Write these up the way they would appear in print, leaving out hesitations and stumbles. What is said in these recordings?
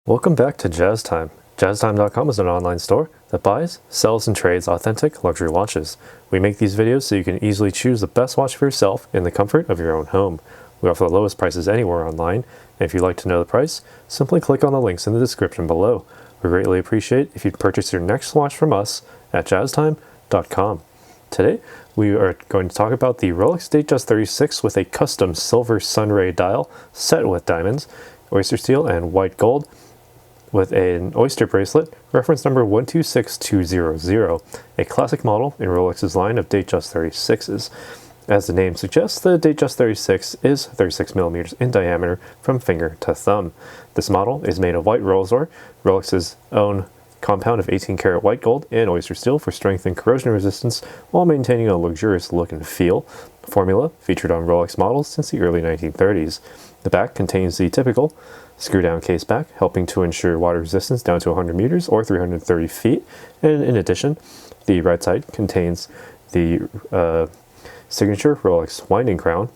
Welcome back to Jazz Time. JazzTime.com is an online store that buys, sells, and trades authentic luxury watches. We make these videos so you can easily choose the best watch for yourself in the comfort of your own home. We offer the lowest prices anywhere online, and if you'd like to know the price, simply click on the links in the description below. We greatly appreciate if you'd purchase your next watch from us at JazzTime.com. Today, we are going to talk about the Rolex Datejust 36 with a custom silver sunray dial set with diamonds, oyster steel, and white gold, with an oyster bracelet, reference number 126200, a classic model in Rolex's line of Datejust 36s. As the name suggests, the Datejust 36 is 36 millimeters in diameter from finger to thumb. This model is made of white Rolls-Royce, Rolex's own compound of 18-karat white gold and oyster steel for strength and corrosion resistance while maintaining a luxurious look and feel. Formula featured on Rolex models since the early 1930s. The back contains the typical screw-down case back, helping to ensure water resistance down to 100 meters or 330 feet. And in addition, the right side contains the signature Rolex winding crown,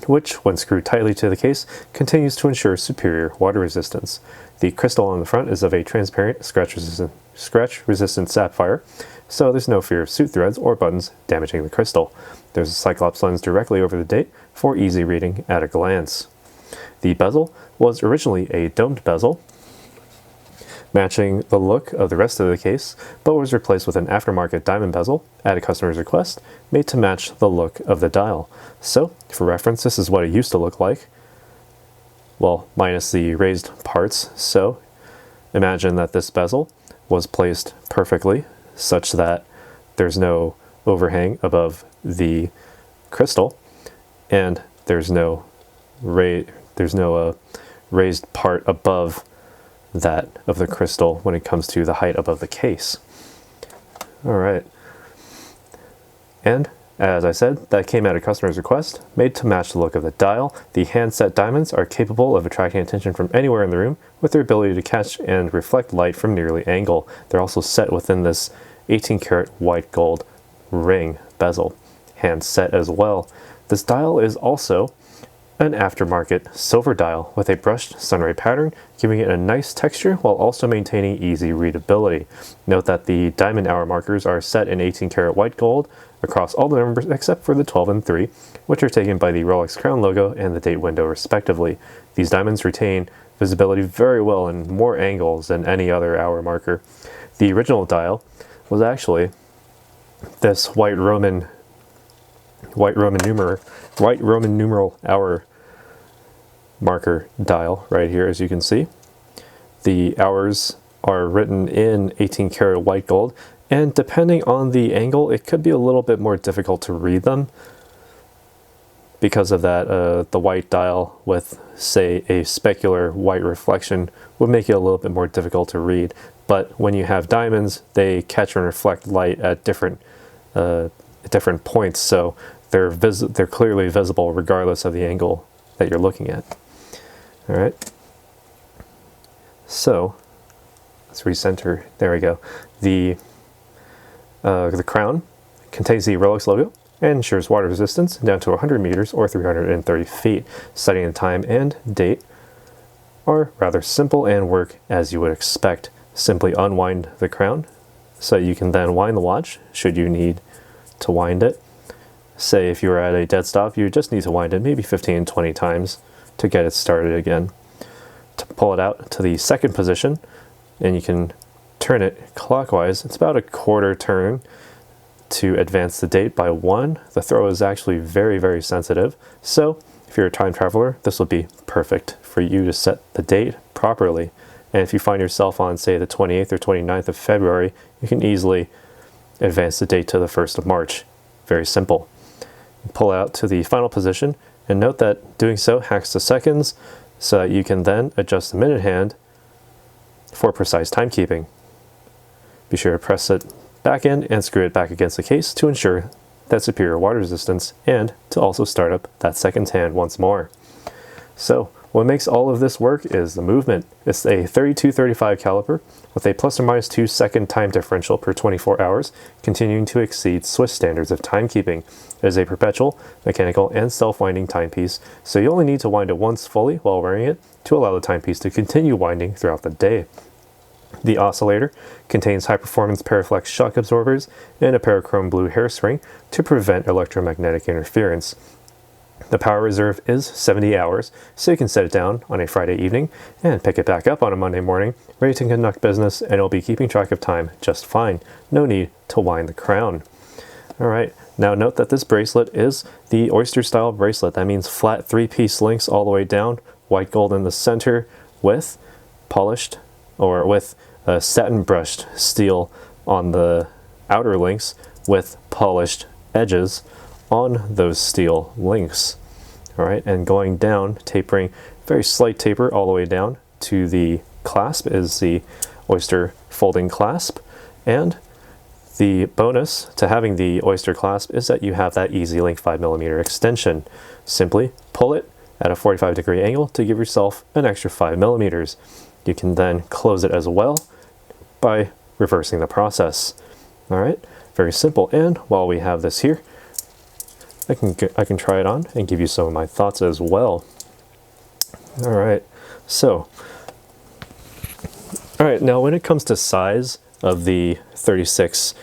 which, when screwed tightly to the case, continues to ensure superior water resistance. The crystal on the front is of a transparent, scratch-resistant sapphire, so there's no fear of suit threads or buttons damaging the crystal. There's a Cyclops lens directly over the date for easy reading at a glance. The bezel was originally a domed bezel, matching the look of the rest of the case, but was replaced with an aftermarket diamond bezel at a customer's request, made to match the look of the dial. So, for reference, this is what it used to look like. Well, minus the raised parts. So, imagine that this bezel was placed perfectly, such that there's no overhang above the crystal, and there's no raised part above that of the crystal when it comes to the height above the case. All right. And as I said, that came at a customer's request, made to match the look of the dial. The hand-set diamonds are capable of attracting attention from anywhere in the room with their ability to catch and reflect light from nearly angle. They're also set within this 18-karat white gold ring bezel, hand set as well. This dial is also an aftermarket silver dial with a brushed sunray pattern, giving it a nice texture while also maintaining easy readability. Note that the diamond hour markers are set in 18-karat white gold across all the numbers except for the 12 and 3, which are taken by the Rolex crown logo and the date window respectively. These diamonds retain visibility very well in more angles than any other hour marker. The original dial was actually this white Roman numeral hour marker dial right here, as you can see. The hours are written in 18-karat white gold, and depending on the angle, it could be a little bit more difficult to read them. Because of that, the white dial with, say, a specular white reflection would make it a little bit more difficult to read. But when you have diamonds, they catch and reflect light at different points, so they're clearly visible regardless of the angle that you're looking at. All right. So let's recenter. There we go. The crown contains the Rolex logo and ensures water resistance down to 100 meters or 330 feet. Setting and time and date are rather simple and work as you would expect. Simply unwind the crown so you can then wind the watch should you need to wind it. Say if you were at a dead stop, you just need to wind it maybe 15-20 times to get it started again. To pull it out to the second position, and you can turn it clockwise. It's about a quarter turn to advance the date by 1. The throw is actually very, very sensitive. So if you're a time traveler, this will be perfect for you to set the date properly. And if you find yourself on, say, the 28th or 29th of February, you can easily advance the date to the 1st of March. Very simple. Pull out to the final position, and note that doing so hacks the seconds so that you can then adjust the minute hand for precise timekeeping. Be sure to press it back in and screw it back against the case to ensure that superior water resistance and to also start up that second hand once more. So What makes all of this work is the movement. It's a 32-35 caliber with a ±2 second time differential per 24 hours, continuing to exceed Swiss standards of timekeeping. It is a perpetual, mechanical, and self-winding timepiece, so you only need to wind it once fully while wearing it to allow the timepiece to continue winding throughout the day. The oscillator contains high-performance Paraflex shock absorbers and a parachrome blue hairspring to prevent electromagnetic interference. The power reserve is 70 hours, so you can set it down on a Friday evening and pick it back up on a Monday morning, ready to conduct business, and it'll be keeping track of time just fine. No need to wind the crown. Alright, now note that this bracelet is the oyster style bracelet. That means flat 3-piece links all the way down, white gold in the center with polished or with satin brushed steel on the outer links with polished edges on those steel links. Alright, and going down, tapering, very slight taper all the way down to the clasp is the oyster folding clasp, and the bonus to having the oyster clasp is that you have that easy link 5mm extension. Simply pull it at a 45-degree angle to give yourself an extra 5mm. You can then close it as well by reversing the process. Alright, very simple. And while we have this here, I can try it on and give you some of my thoughts as well. Alright, now when it comes to size of the 36mm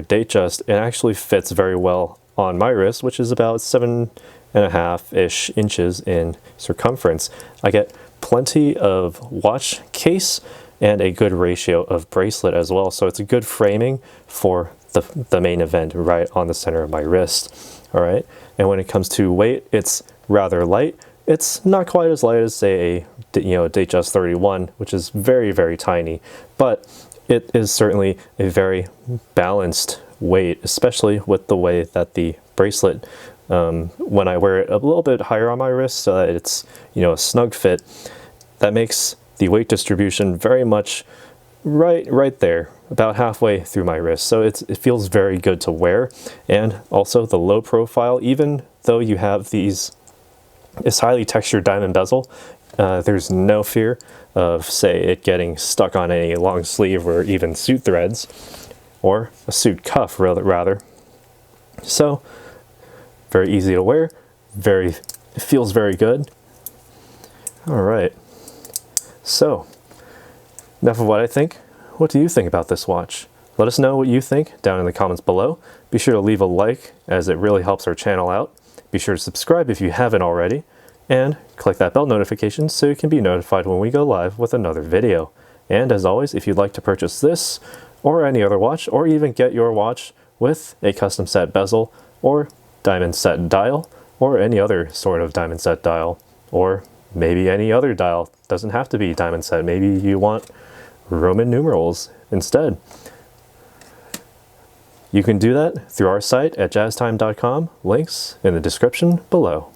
Datejust, it actually fits very well on my wrist, which is about 7.5-ish inches in circumference. I get plenty of watch case and a good ratio of bracelet as well, so it's a good framing for the main event right on the center of my wrist. Alright, and when it comes to weight, it's rather light. It's not quite as light as, say, a Datejust 31, which is very, very tiny, but it is certainly a very balanced weight, especially with the way that the bracelet, when I wear it a little bit higher on my wrist so that it's, a snug fit, that makes the weight distribution very much right there, about halfway through my wrist. So it feels very good to wear. And also the low profile, even though you have this highly textured diamond bezel, there's no fear of, say, it getting stuck on a long sleeve or even suit threads, or a suit cuff rather. So very easy to wear, it feels very good. Alright, so enough of what I think. What do you think about this watch? Let us know what you think down in the comments below. Be sure to leave a like, as it really helps our channel out. Be sure to subscribe if you haven't already, and click that bell notification so you can be notified when we go live with another video. And as always, if you'd like to purchase this or any other watch, or even get your watch with a custom set bezel or diamond set dial, or any other sort of diamond set dial, or maybe any other dial, doesn't have to be diamond set, maybe you want Roman numerals instead, you can do that through our site at jazztime.com, links in the description below.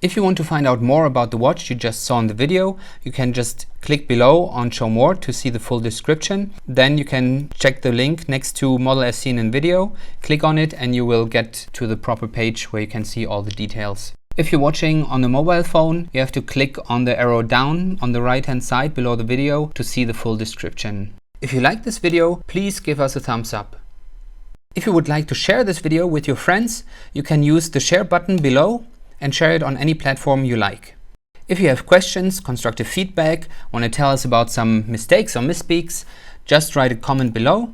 If you want to find out more about the watch you just saw in the video, you can just click below on Show More to see the full description. Then you can check the link next to model as seen in video, click on it, and you will get to the proper page where you can see all the details. If you're watching on a mobile phone, you have to click on the arrow down on the right hand side below the video to see the full description. If you like this video, please give us a thumbs up. If you would like to share this video with your friends, you can use the share button below and share it on any platform you like. If you have questions, constructive feedback, want to tell us about some mistakes or misspeaks, just write a comment below.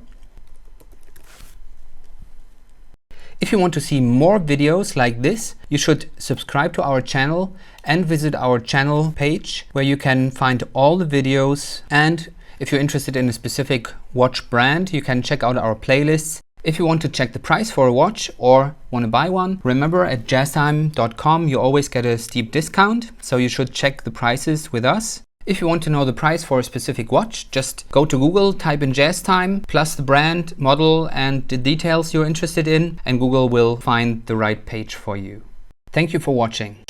If you want to see more videos like this, you should subscribe to our channel and visit our channel page where you can find all the videos. And if you're interested in a specific watch brand, you can check out our playlists. If you want to check the price for a watch or want to buy one, remember at jazztime.com you always get a steep discount, so you should check the prices with us. If you want to know the price for a specific watch, just go to Google, type in JazzTime, plus the brand, model, and the details you're interested in, and Google will find the right page for you. Thank you for watching.